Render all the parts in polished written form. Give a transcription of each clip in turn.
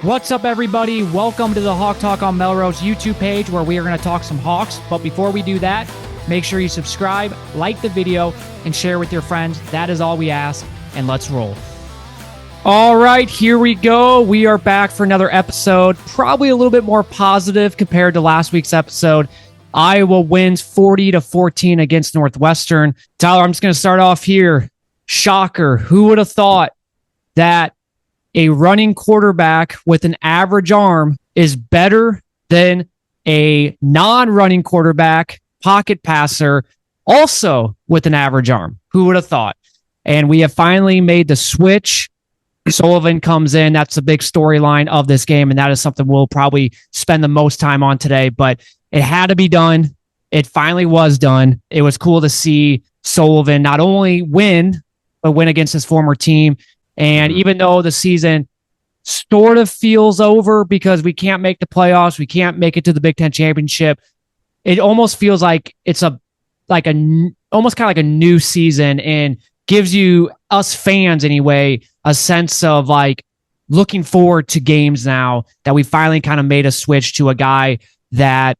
What's up, everybody? Welcome to the Hawk Talk on Melrose YouTube page, where we are going to talk some Hawks. But before we do that, make sure you subscribe, like the video, and share with your friends. That is all we ask, and let's roll. All right, here we go. We are back for another episode, probably a little bit more positive compared to last week's episode. Iowa wins 40-14 against Northwestern. Tyler, I'm just going to start off here. Shocker. Who would have thought that a running quarterback with an average arm is better than a non-running quarterback, pocket passer, also with an average arm? Who would have thought? And we have finally made the switch. Sullivan comes in. That's the big storyline of this game, and that is something we'll probably spend the most time on today. But it had to be done. It finally was done. It was cool to see Sullivan not only win, but win against his former team. And even though the season sort of feels over because we can't make the playoffs, we can't make it to the Big Ten championship, it almost feels like it's almost kind of like a new season, and gives you, us fans anyway, a sense of like looking forward to games now that we finally kind of made a switch to a guy that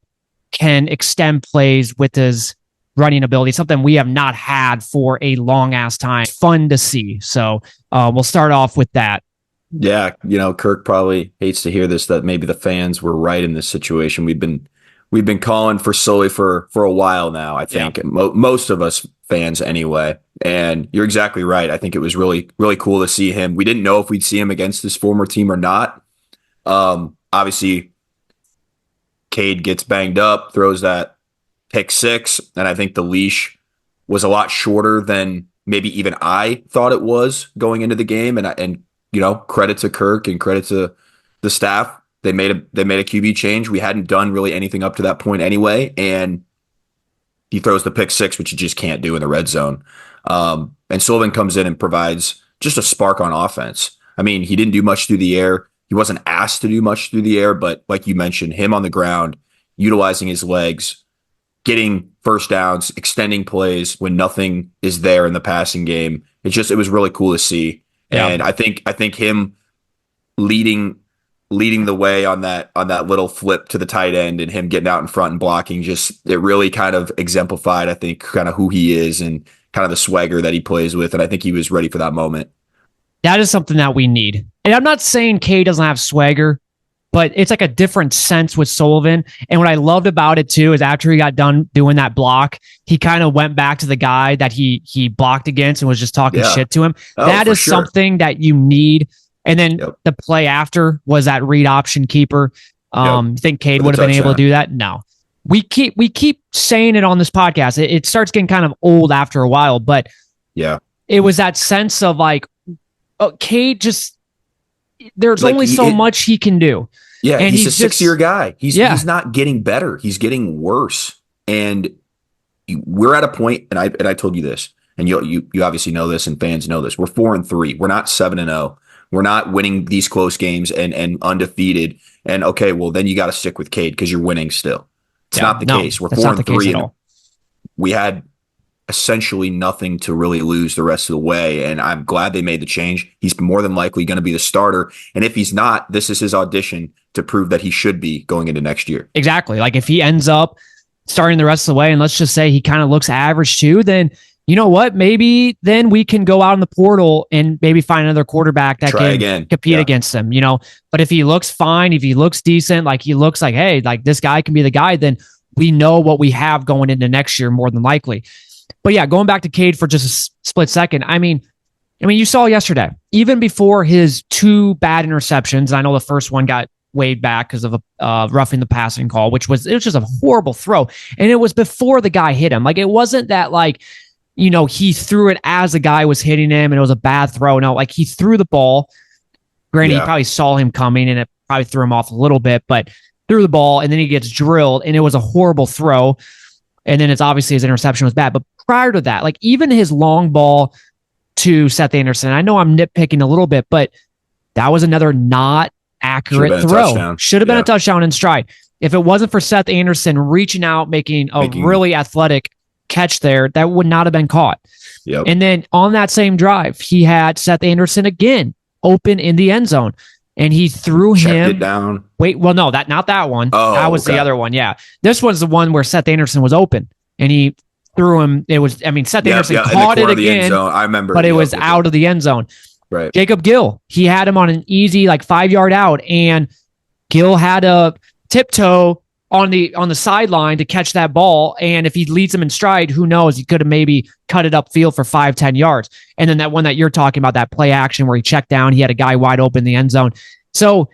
can extend plays with his running ability, something we have not had for a long ass time. Fun to see. So we'll start off with that. Yeah, Kirk probably hates to hear this, that maybe the fans were right in this situation. We've been calling for Sully for a while now, I think. Yeah. Most of us fans anyway. And you're exactly right. I think it was really, really cool to see him. We didn't know if we'd see him against his former team or not. Obviously, Cade gets banged up, throws that pick six, and I think the leash was a lot shorter than maybe even I thought it was going into the game. And credit to Kirk and credit to the staff. They made a QB change. We hadn't done really anything up to that point anyway, and he throws the pick six, which you just can't do in the red zone. And Sullivan comes in and provides just a spark on offense. I mean, he didn't do much through the air. He wasn't asked to do much through the air, but like you mentioned, him on the ground, utilizing his legs, getting first downs, extending plays when nothing is there in the passing game. It was really cool to see. Yeah. And I think him leading the way on that little flip to the tight end and him getting out in front and blocking, it really kind of exemplified, I think, kind of who he is and kind of the swagger that he plays with. And I think he was ready for that moment. That is something that we need. And I'm not saying Cade doesn't have swagger, but it's like a different sense with Sullivan. And what I loved about it too is after he got done doing that block, he kind of went back to the guy that he blocked against and was just talking shit to him. That is something that you need. And then the play after was that read option keeper. You think Cade would have been able to do that? No. We keep saying it on this podcast. It starts getting kind of old after a while, but yeah, it was that sense of like, Cade just, there's like only so much he can do. Yeah, and he's a 6-year guy. He's not getting better. He's getting worse. And we're at a point, and I told you this, and you obviously know this, and fans know this. We're 4-3. We're not 7-0. We're not winning these close games and undefeated. And okay, well then you got to stick with Cade because you're winning still. It's not the case. We're 4-3, and we had essentially nothing to really lose the rest of the way. And I'm glad they made the change. He's more than likely going to be the starter. And if he's not, this is his audition to prove that he should be going into next year. Exactly. Like if he ends up starting the rest of the way, and let's just say he kind of looks average too, then you know what? Maybe then we can go out in the portal and maybe find another quarterback that can compete against him, But if he looks fine, if he looks decent, like he looks like, hey, like this guy can be the guy, then we know what we have going into next year more than likely. But yeah, going back to Cade for just a split second. I mean, you saw yesterday, even before his 2 bad interceptions, I know the first one got waved back because of a roughing the passing call, it was just a horrible throw. And it was before the guy hit him. Like, it wasn't that like, he threw it as the guy was hitting him and it was a bad throw. No, like he threw the ball. Granted, he probably saw him coming and it probably threw him off a little bit, but threw the ball and then he gets drilled and it was a horrible throw. And then it's obviously his interception was bad. But prior to that, like even his long ball to Seth Anderson, I know I'm nitpicking a little bit, but that was another not accurate throw. Should have been a touchdown in stride. If it wasn't for Seth Anderson reaching out, making really athletic catch there, that would not have been caught. Yep. And then on that same drive, he had Seth Anderson again open in the end zone. and he threw Checked him it down. Wait, well, no, not that one. Oh, that was okay. the other one. Yeah, this was the one where Seth Anderson was open, and he threw him. It was, I mean, Seth Anderson caught it again, I remember, but it was out of the end zone. Right. Jacob Gill, he had him on an easy 5-yard out, and Gill had a tiptoe on the sideline to catch that ball. And if he leads him in stride, who knows? He could have maybe cut it upfield for 5-10 yards. And then that one that you're talking about, that play action where he checked down, he had a guy wide open in the end zone. So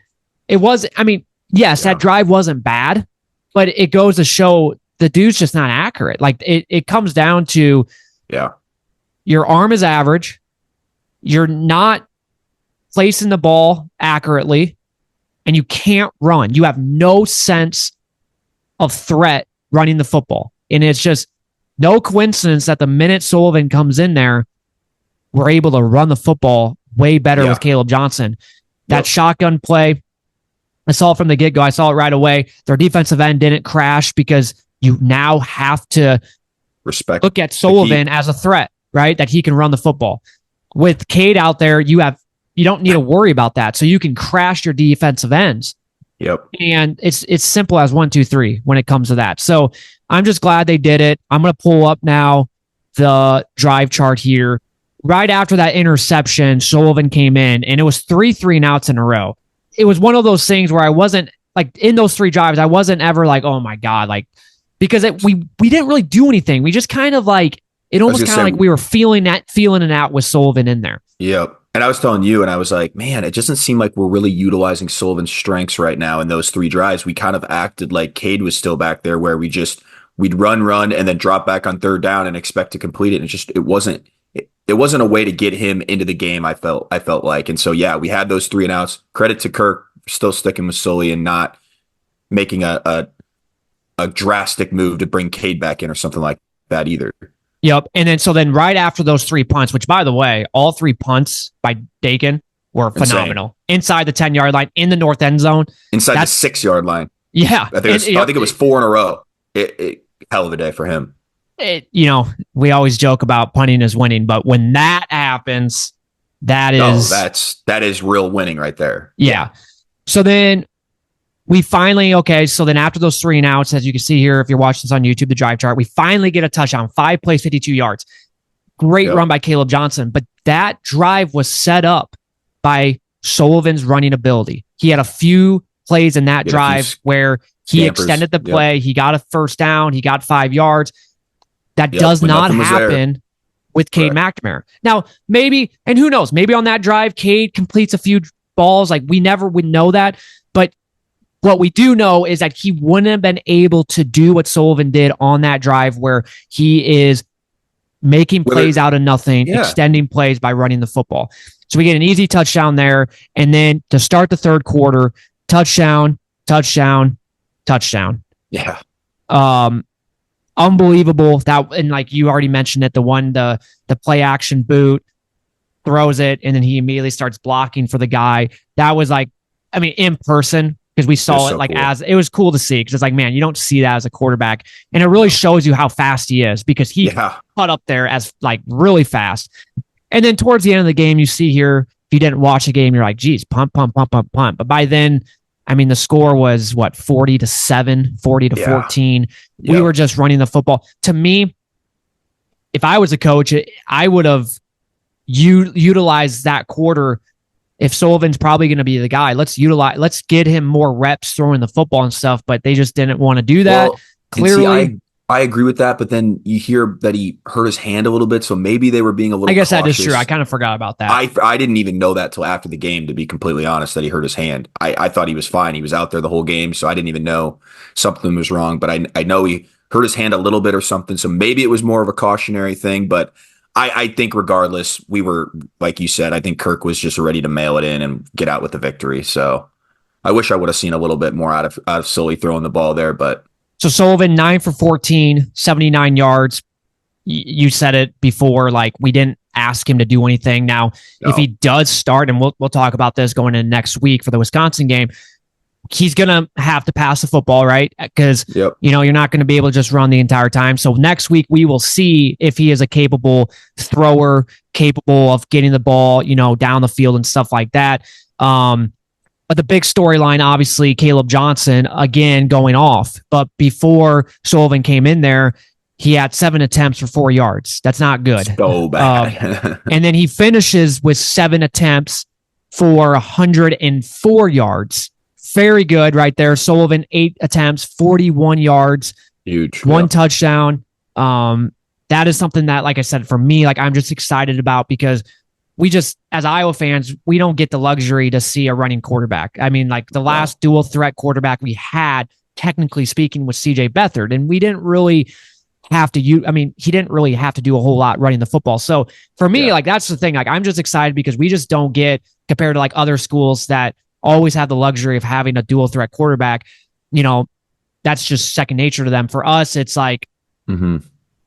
it was, I mean, yes, that drive wasn't bad, but it goes to show the dude's just not accurate. It comes down to your arm is average. You're not placing the ball accurately, and you can't run. You have no sense of threat running the football. And it's just no coincidence that the minute Sullivan comes in there, we're able to run the football way better with Caleb Johnson. That shotgun play, I saw it from the get-go. I saw it right away. Their defensive end didn't crash because you now have to look at Sullivan as a threat, right? That he can run the football. With Cade out there, you don't need to worry about that. So you can crash your defensive ends. Yep. And it's simple as 1, 2, 3 when it comes to that. So I'm just glad they did it. I'm going to pull up now the drive chart here. Right after that interception, Sullivan came in, and it was 3 3-and-outs in a row. It was one of those things where I wasn't in those 3 drives, I wasn't ever oh my God, because we didn't really do anything. We just kind of it almost kind of we were feeling it out with Sullivan in there. Yep. And I was telling you, and I was like, man, it doesn't seem like we're really utilizing Sullivan's strengths right now in those 3 drives. We kind of acted like Cade was still back there where we'd run, and then drop back on 3rd down and expect to complete it. And it wasn't a way to get him into the game, I felt like. And so, we had those 3-and-outs. Credit to Kirk still sticking with Sully and not making a drastic move to bring Cade back in or something like that either. Yep. And then right after those 3 punts, which by the way, all 3 punts by Dakin were phenomenal. Inside the 10-yard line, in the north end zone. Inside the 6-yard line. Yeah. I think it was 4 in a row. Hell of a day for him. We always joke about punting is winning, but when that happens, that is real winning right there. Yeah. So then we finally, so then after those 3-and-outs, as you can see here, if you're watching this on YouTube, the drive chart, we finally get a touchdown, 5 plays, 52 yards. Great run by Caleb Johnson, but that drive was set up by Sullivan's running ability. He had a few plays in that drive where he extended the play. He got a 1st down. He got 5 yards. That does not happen with Cade McNamara. Now, maybe, and who knows, maybe on that drive, Cade completes a few balls. We never would know that. But what we do know is that he wouldn't have been able to do what Sullivan did on that drive where he is making plays out of nothing, extending plays by running the football. So we get an easy touchdown there. And then to start the 3rd quarter, touchdown. Yeah. Unbelievable. And you already mentioned it, the play action boot, throws it, and then he immediately starts blocking for the guy. That was in person, because we saw it cool. As it was cool to see, because it's man, you don't see that as a quarterback. And it really shows you how fast he is, because he cut up there as really fast. And then towards the end of the game, you see here, if you didn't watch the game, you're like, geez, punt. But by then, the score was 40-7, 40-14. Yep. We were just running the football. To me, if I was a coach, I would have utilized that quarter. If Sullivan's probably going to be the guy, let's get him more reps throwing the football and stuff. But they just didn't want to do that. Well, clearly, I agree with that. But then you hear that he hurt his hand a little bit, so maybe they were being a little. I guess cautious. That is true. I kind of forgot about that. I didn't even know that till after the game, to be completely honest, that he hurt his hand. I thought he was fine. He was out there the whole game, so I didn't even know something was wrong. But I know he hurt his hand a little bit or something, so maybe it was more of a cautionary thing. But I think regardless, we were, like you said, I think Kirk was just ready to mail it in and get out with the victory. So I wish I would have seen a little bit more out of Sully throwing the ball there. But so Sullivan 9 for 14, 79 yards. You said it before, we didn't ask him to do anything. Now, if he does start, and we'll talk about this going into next week for the Wisconsin game, he's going to have to pass the football, right? Because, you're not going to be able to just run the entire time. So next week, we will see if he is a capable thrower, capable of getting the ball, down the field and stuff like that. But the big storyline, obviously, Caleb Johnson, again, going off. But before Sullivan came in there, he had 7 attempts for 4 yards. That's not good. So bad. And then he finishes with 7 attempts for 104 yards. Very good right there. Sullivan, 8 attempts, 41 yards. Huge. 1 touchdown. That is something that, like I said, for me, like I'm just excited about because we just, as Iowa fans, we don't get the luxury to see a running quarterback. I mean, like the last dual threat quarterback we had, technically speaking, was CJ Beathard, and we didn't really have to use, I mean, he didn't really have to do a whole lot running the football. So for me, like that's the thing. Like I'm just excited because we just don't get, compared to like other schools that always have the luxury of having a dual threat quarterback, you know, that's just second nature to them. For us, it's like,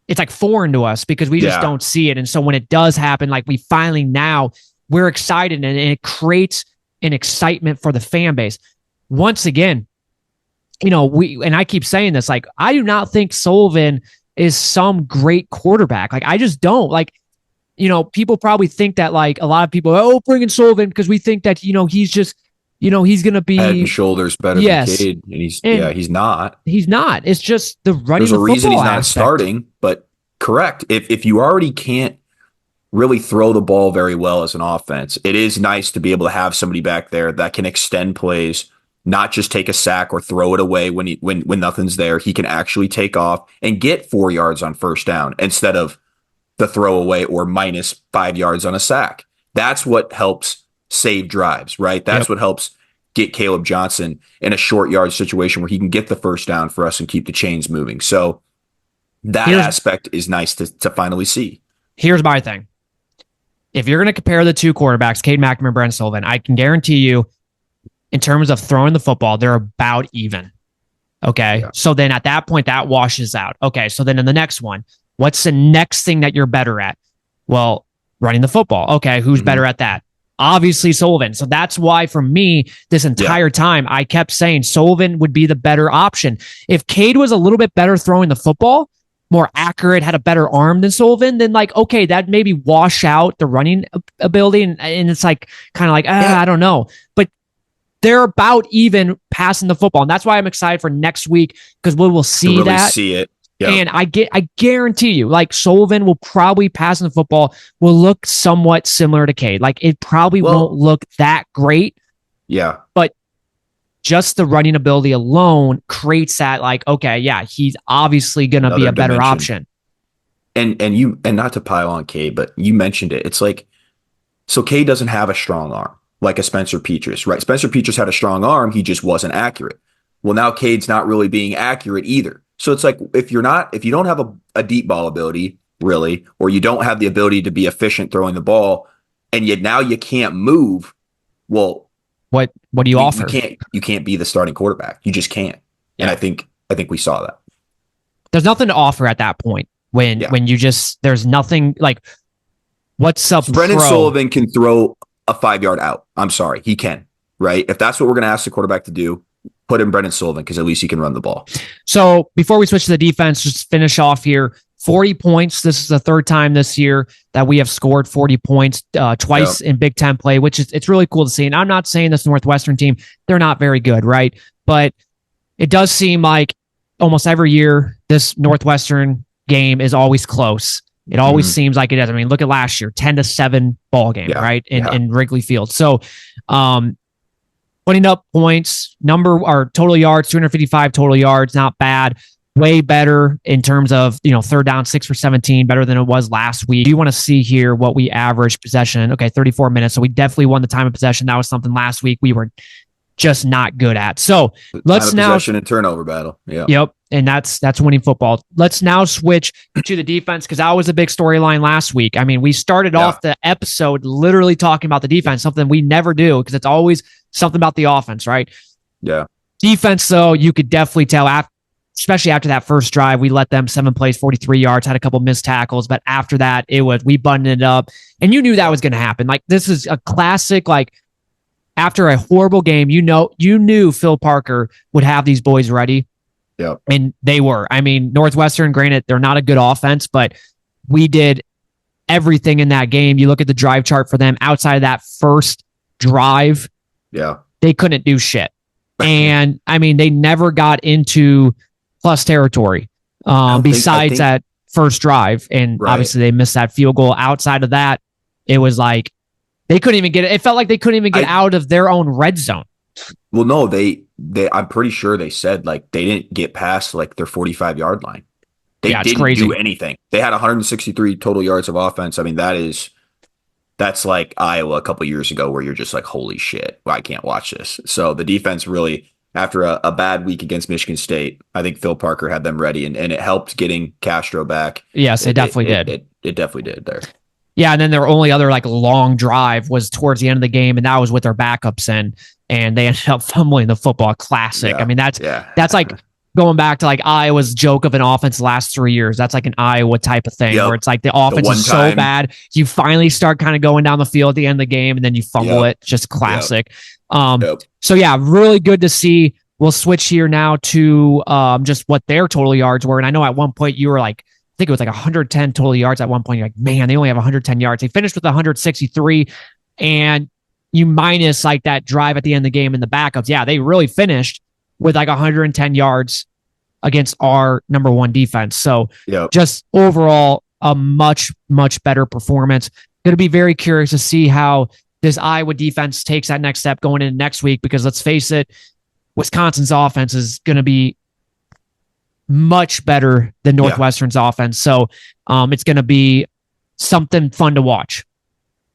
it's like foreign to us because we just don't see it. And so when it does happen, like we finally now we're excited and it creates an excitement for the fan base. Once again, you know, and I keep saying this, like, I do not think Sullivan is some great quarterback. Like, I just don't. Like, you know, people probably think that, like, a lot of people, bring in Sullivan because we think that, you know, he's just, you know, he's going to be head and shoulders better than Cade. And he's not. He's not. It's just the running There's a reason he's not aspect. starting, but correct. If you already can't really throw the ball very well as an offense, it is nice to be able to have somebody back there that can extend plays, not just take a sack or throw it away when nothing's there. He can actually take off and get 4 yards on first down instead of the throwaway or minus 5 yards on a sack. That's what helps save drives, right? That's what helps get Caleb Johnson in a short yard situation where he can get the first down for us and keep the chains moving. So that aspect is nice to finally see. Here's my thing. If you're going to compare the two quarterbacks, Cade McNamara and Brent Sullivan, I can guarantee you, in terms of throwing the football, they're about even. Okay. Yeah. So then at that point, that washes out. Okay. So then in the next one, what's the next thing that you're better at? Well, running the football. Okay. Who's better at that? Obviously Sullivan. So that's why for me, this entire time, I kept saying Sullivan would be the better option. If Cade was a little bit better throwing the football, more accurate, had a better arm than Sullivan, then like, okay, that maybe wash out the running ability. And it's like, kind of like, I don't know. But they're about even passing the football. And that's why I'm excited for next week because we will see really that. See it. Yep. And I guarantee you, like Sullivan will probably passing the football will look somewhat similar to Cade. Like it probably won't look that great. Yeah. But just the running ability alone creates that like, okay, yeah, he's obviously going to be a better option. And not to pile on Cade, but you mentioned it. It's like, so Cade doesn't have a strong arm like a Spencer Petras, right? Spencer Petras had a strong arm. He just wasn't accurate. Well, now Cade's not really being accurate either. So it's like, if you don't have a deep ball ability really, or you don't have the ability to be efficient throwing the ball, and yet now you can't move, well, what do you offer? You can't be the starting quarterback. You just can't. Yeah. And I think we saw that. There's nothing to offer at that point when you just, there's nothing like what's up. Brendan Sullivan can throw a 5-yard out. I'm sorry. He can, right? If that's what we're going to ask the quarterback to do, put in Brendan Sullivan because at least he can run the ball. So before we switch to the defense, just finish off here. 40 points. This is the third time this year that we have scored 40 points twice in Big Ten play, which is, it's really cool to see. And I'm not saying this Northwestern team, they're not very good, right? But it does seem like almost every year this Northwestern game is always close. It always seems like it is. I mean, look at last year, 10-7 ball game, right? In Wrigley Field. So, putting up points, total yards, 255 total yards, not bad. Way better in terms of, third down, 6 for 17, better than it was last week. You want to see here what we averaged possession. Okay, 34 minutes. So we definitely won the time of possession. That was something last week we were just not good at. So let's now possession and turnover battle. Yeah. Yep. And that's winning football. Let's now switch to the defense because that was a big storyline last week. I mean, we started off the episode literally talking about the defense, something we never do because it's always something about the offense, right? Yeah. Defense, though, you could definitely tell, especially after that first drive, we let them 7 plays, 43 yards, had a couple missed tackles. But after that, we buttoned it up. And you knew that was going to happen. Like, this is a classic, like, after a horrible game, you knew Phil Parker would have these boys ready. Yeah. And they were. I mean, Northwestern, granted, they're not a good offense, but we did everything in that game. You look at the drive chart for them outside of that first drive. Yeah. they couldn't do shit. And I mean, they never got into plus territory besides that first drive. And obviously they missed that field goal. Outside of that, it was like they couldn't even get it. It felt like they couldn't even get out of their own red zone. Well, no, they I'm pretty sure they said like they didn't get past like their 45-yard line. They didn't do anything. They had 163 total yards of offense. I mean, that's like Iowa a couple years ago where you're just like, holy shit, I can't watch this. So the defense really, after a bad week against Michigan State, I think Phil Parker had them ready, and it helped getting Castro back. Yes, it definitely did. It definitely did there. Yeah, and then their only other like long drive was towards the end of the game, and that was with their backups in, and they ended up fumbling the football. Classic. Yeah, I mean, that's like going back to like Iowa's joke of an offense the last 3 years. That's like an Iowa type of thing where it's like the offense is so bad, you finally start kind of going down the field at the end of the game, and then you fumble it. Just classic. So yeah, really good to see. We'll switch here now to just what their total yards were. And I know at one point you were like, I think it was like 110 total yards at one point. You're like, man, they only have 110 yards. They finished with 163, and you minus like that drive at the end of the game in the backups. Yeah, they really finished with like 110 yards against our number one defense. So just overall, a much, much better performance. Going to be very curious to see how this Iowa defense takes that next step going into next week, because let's face it, Wisconsin's offense is going to be much better than Northwestern's offense. So it's going to be something fun to watch.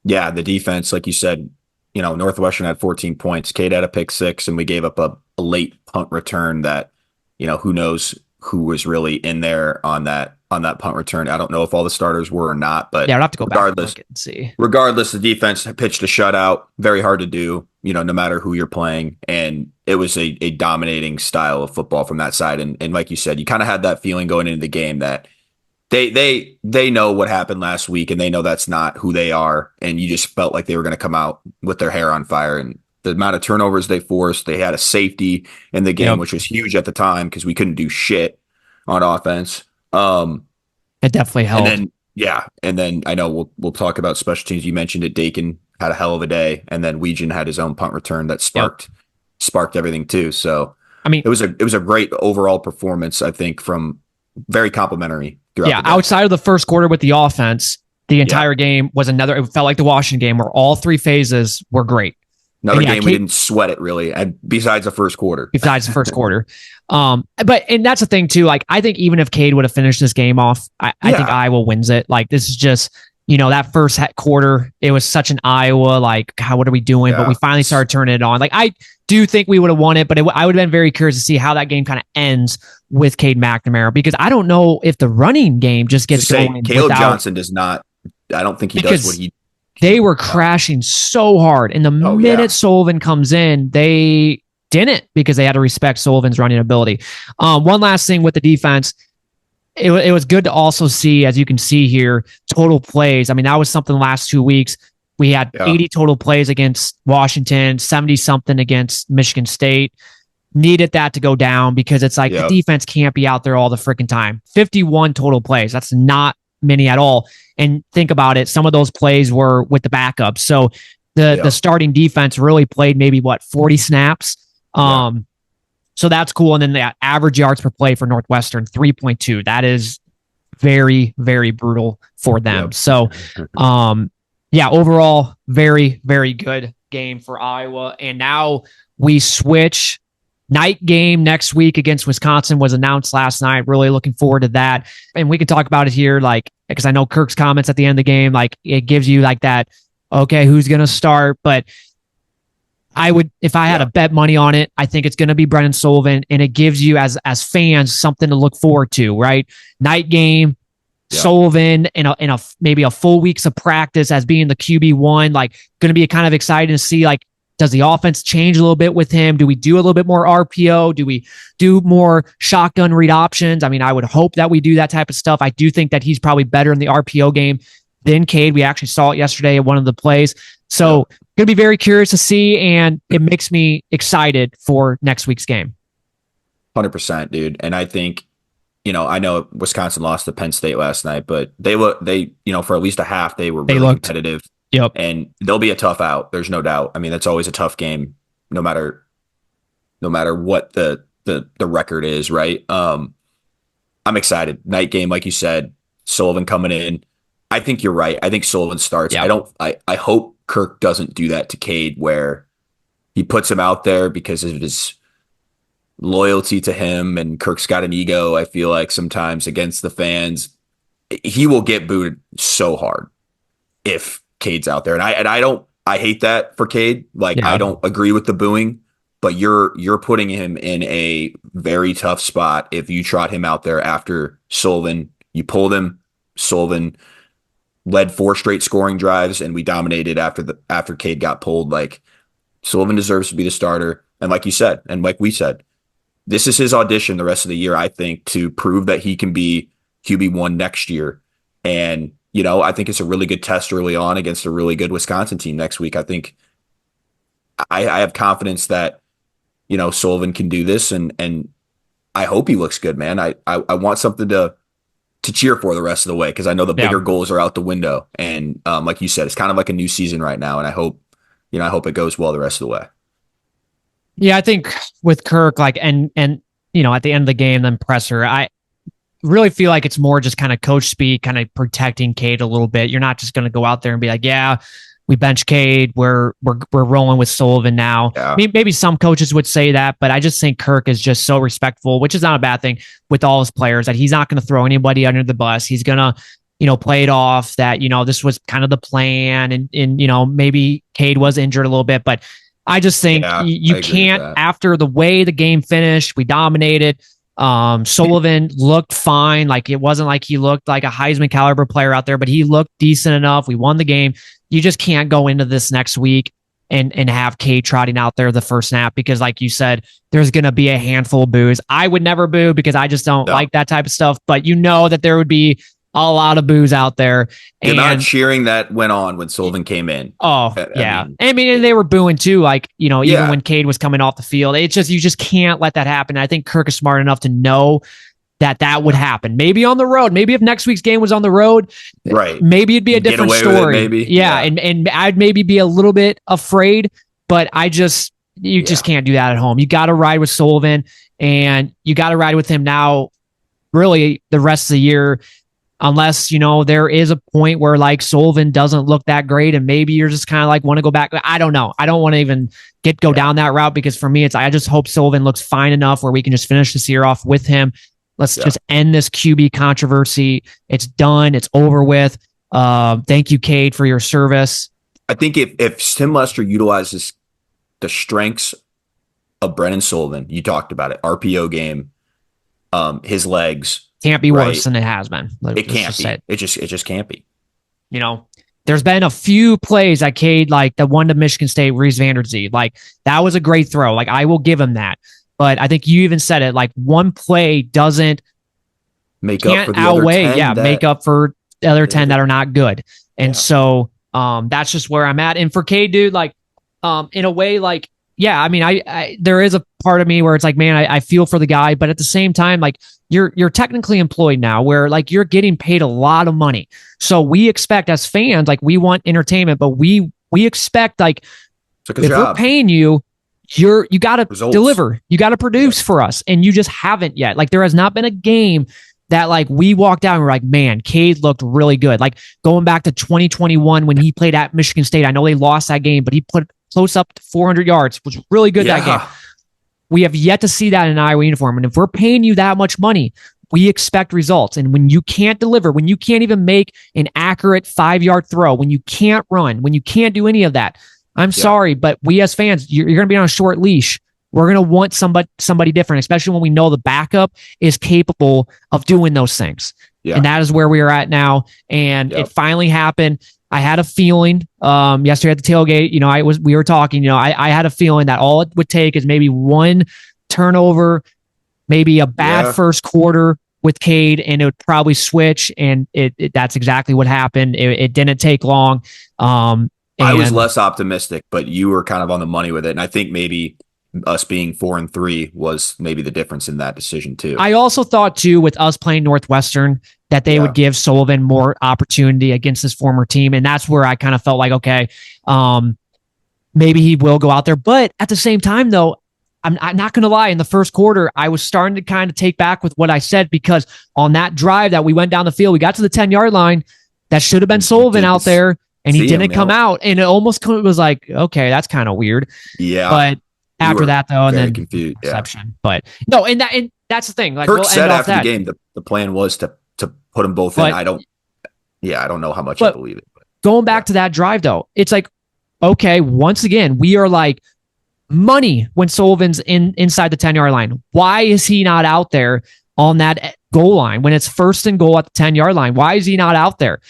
Yeah, the defense, like you said, Northwestern had 14 points. Cade had a pick six, and we gave up a late punt return that, who knows who was really in there on that punt return. I don't know if all the starters were or not, but I'd have to go back and look and see. Regardless, the defense pitched a shutout. Very hard to do, no matter who you're playing. And it was a dominating style of football from that side. And like you said, you kind of had that feeling going into the game that they know what happened last week, and they know that's not who they are. And you just felt like they were going to come out with their hair on fire. And the amount of turnovers they forced, they had a safety in the game, which was huge at the time because we couldn't do shit on offense. It definitely helped. And then I know we'll talk about special teams. You mentioned it. Dakin had a hell of a day, and then Weegan had his own punt return that sparked everything too. So I mean, it was a great overall performance. I think from very complimentary. Outside of the first quarter with the offense, the entire game was another. It felt like the Washington game where all three phases were great. Another game we didn't sweat it really, and besides the first quarter. But that's the thing too. Like I think even if Cade would have finished this game off, I think Iowa wins it. Like this is just that first quarter. It was such an Iowa like, what are we doing? Yeah. But we finally started turning it on. Like I do think we would have won it, but I would have been very curious to see how that game kind of ends with Cade McNamara, because I don't know if the running game just gets going. Caleb Johnson does not. I don't think he does what he. They were crashing so hard. And the minute Sullivan comes in, they didn't, because they had to respect Sullivan's running ability. One last thing with the defense, it was good to also see, as you can see here, total plays. I mean, that was something the last 2 weeks. We had 80 total plays against Washington, 70-something against Michigan State. Needed that to go down because it's like the defense can't be out there all the freaking time. 51 total plays. That's not many at all. And think about it, some of those plays were with the backups. So the starting defense really played maybe 40 snaps. So that's cool. And then the average yards per play for Northwestern, 3.2. That is very, very brutal for them. So overall, very, very good game for Iowa. And now we switch. Night game next week against Wisconsin was announced last night. Really looking forward to that. And we can talk about it here, like, because I know Kirk's comments at the end of the game, like it gives you like that, okay, who's going to start? But I would, if I had to bet money on it, I think it's going to be Brennan Sullivan, and it gives you as fans something to look forward to, right? Night game, Sullivan in a maybe a full weeks of practice as being the QB1, like going to be kind of exciting to see, like, does the offense change a little bit with him? Do we do a little bit more RPO? Do we do more shotgun read options? I mean, I would hope that we do that type of stuff. I do think that he's probably better in the RPO game than Cade. We actually saw it yesterday at one of the plays. So going to be very curious to see, and it makes me excited for next week's game. 100%, dude. And I think, I know Wisconsin lost to Penn State last night, but they for at least a half, they were really competitive. Yep. And they'll be a tough out. There's no doubt. I mean, that's always a tough game no matter what the record is, right? I'm excited. Night game, like you said, Sullivan coming in. I think you're right. I think Sullivan starts. Yeah. I hope Kirk doesn't do that to Cade where he puts him out there because of his loyalty to him, and Kirk's got an ego, I feel like, sometimes against the fans. He will get booed so hard if Cade's out there. And I hate that for Cade. Like, Yeah. I don't agree with the booing, but you're putting him in a very tough spot if you trot him out there after Sullivan. You pulled him. Sullivan led 4 straight scoring drives, and we dominated after Cade got pulled. Like, Sullivan deserves to be the starter. And like you said, and like we said, this is his audition the rest of the year, I think, to prove that he can be QB1 next year. And, I think it's a really good test early on against a really good Wisconsin team next week. I think I have confidence that, Sullivan can do this, and I hope he looks good, man. I want something to cheer for the rest of the way, because I know the bigger goals are out the window. And like you said, it's kind of like a new season right now, and I hope it goes well the rest of the way. Yeah, I think with Kirk, like, and at the end of the game, then presser, I really feel like it's more just kind of coach speak, kind of protecting Cade a little bit. You're not just going to go out there and be like, yeah, we bench Cade, we're rolling with Sullivan now. Yeah. Maybe some coaches would say that, but I just think Kirk is just so respectful, which is not a bad thing, with all his players, that he's not going to throw anybody under the bus. He's going to, play it off that, this was kind of the plan, and maybe Cade was injured a little bit, but I just think you can't, after the way the game finished, we dominated. Sullivan looked fine. Like, it wasn't like he looked like a Heisman caliber player out there, but he looked decent enough. We won the game. You just can't go into this next week and have Cade trotting out there the first snap, because like you said, there's going to be a handful of boos. I would never boo because I just don't like that type of stuff, but that there would be a lot of boos out there. The amount of cheering that went on when Sullivan came in. Oh, yeah. I mean, and they were booing too, like, even when Cade was coming off the field. It's just, you just can't let that happen. I think Kirk is smart enough to know that would happen. Maybe on the road. Maybe if next week's game was on the road, right? Maybe it'd be a different story. Maybe. Yeah. And I'd maybe be a little bit afraid, but just can't do that at home. You got to ride with Sullivan, and you got to ride with him now, really, the rest of the year. Unless, there is a point where, like, Sullivan doesn't look that great, and maybe you're just kind of like want to go back. I don't know. I don't want to even go down that route, because for me, I just hope Sullivan looks fine enough where we can just finish this year off with him. Let's just end this QB controversy. It's done. It's over with. Thank you, Cade, for your service. I think if Tim Lester utilizes the strengths of Brennan Sullivan, you talked about it, RPO game, his legs, can't be worse than it has been. It can't be. It just can't be. There's been a few plays that Cade, like the one to Michigan State, Reese Vanderzee, like that was a great throw. Like, I will give him that. But I think you even said it, like, one play doesn't make up for the other 10. Make up for the other 10 that are not good. And so that's just where I'm at. And for Cade, dude, like, in a way, like, yeah, I mean, I there is a part of me where it's like, man, I feel for the guy, but at the same time, like, you're technically employed now, where, like, you're getting paid a lot of money. So we expect, as fans, like, we want entertainment, but we expect, like, if we're paying you, you got to deliver, you got to produce for us, and you just haven't yet. Like, there has not been a game that, like, we walked out and we're like, man, Cade looked really good. Like, going back to 2021 when he played at Michigan State, I know they lost that game, but he put close up to 400 yards, which was really good that game. We have yet to see that in an Iowa uniform. And if we're paying you that much money, we expect results. And when you can't deliver, when you can't even make an accurate 5-yard throw, when you can't run, when you can't do any of that, I'm sorry, but we as fans, you're going to be on a short leash. We're going to want somebody different, especially when we know the backup is capable of doing those things. Yeah. And that is where we are at now. And it finally happened. I had a feeling yesterday at the tailgate, we were talking, I had a feeling that all it would take is maybe one turnover, maybe a bad first quarter with Cade, and it would probably switch. And that's exactly what happened. It didn't take long. I was less optimistic, but you were kind of on the money with it. And I think maybe us being 4-3 was maybe the difference in that decision too. I also thought too, with us playing Northwestern, that they would give Sullivan more opportunity against his former team. And that's where I kind of felt like, okay, maybe he will go out there. But at the same time, though, I'm not going to lie. In the first quarter, I was starting to kind of take back with what I said, because on that drive that we went down the field, we got to the 10-yard line. That should have been Sullivan out there, and he didn't come out. And it almost was like, okay, that's kind of weird. Yeah. But after that, though, and then confused. reception. But no, and that's the thing. Like, Kirk said after the game, the plan was to put them both in. I don't know how much I believe it. But going back to that drive, though, it's like, okay, once again, we are like money when Sullivan's inside the 10-yard line. Why is he not out there on that goal line when it's 1st and goal at the 10-yard line? Why is he not out there?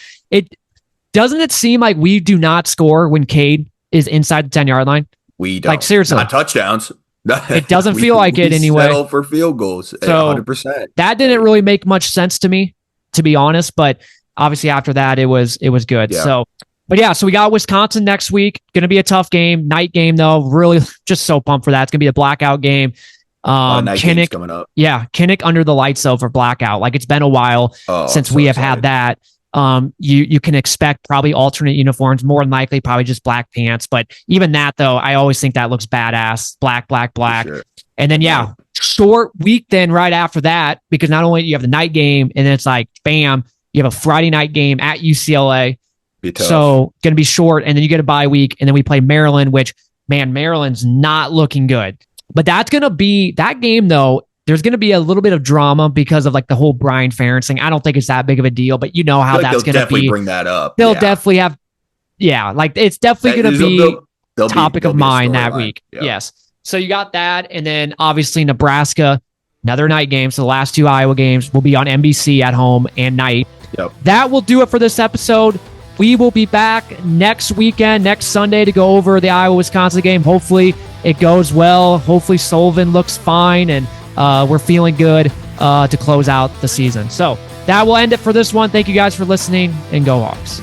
Doesn't it seem like we do not score when Cade is inside the 10-yard line? We don't. Like, seriously. Not touchdowns. It doesn't feel like it anyway. Settle for field goals. So 100%. That didn't really make much sense to me, to be honest. But obviously after that, it was good. Yeah. So we got Wisconsin next week. Going to be a tough game. Night game, though. Really just so pumped for that. It's going to be a blackout game. Kinnick coming up. Yeah, Kinnick under the lights, though, for blackout. Like, it's been a while since we have had that. You can expect probably alternate uniforms, more than likely probably just black pants. But even that, though, I always think that looks badass. Black. Sure. And then, short week then right after that, because not only do you have the night game, and then it's like, bam, you have a Friday night game at UCLA. So going to be short, and then you get a bye week, and then we play Maryland, which, man, Maryland's not looking good. But that's going to be that game, though. There's going to be a little bit of drama because of like the whole Brian Ferentz thing. I don't think it's that big of a deal, but you know how that's going to be. Bring that up. They'll definitely have, like it's definitely going to be topic of mind that week. Yeah. Yes. So you got that, and then obviously Nebraska, another night game. So the last 2 Iowa games will be on NBC at home and night. Yep. That will do it for this episode. We will be back next weekend, next Sunday, to go over the Iowa-Wisconsin game. Hopefully it goes well. Hopefully Sullivan looks fine, and we're feeling good to close out the season. So that will end it for this one. Thank you guys for listening, and go Hawks.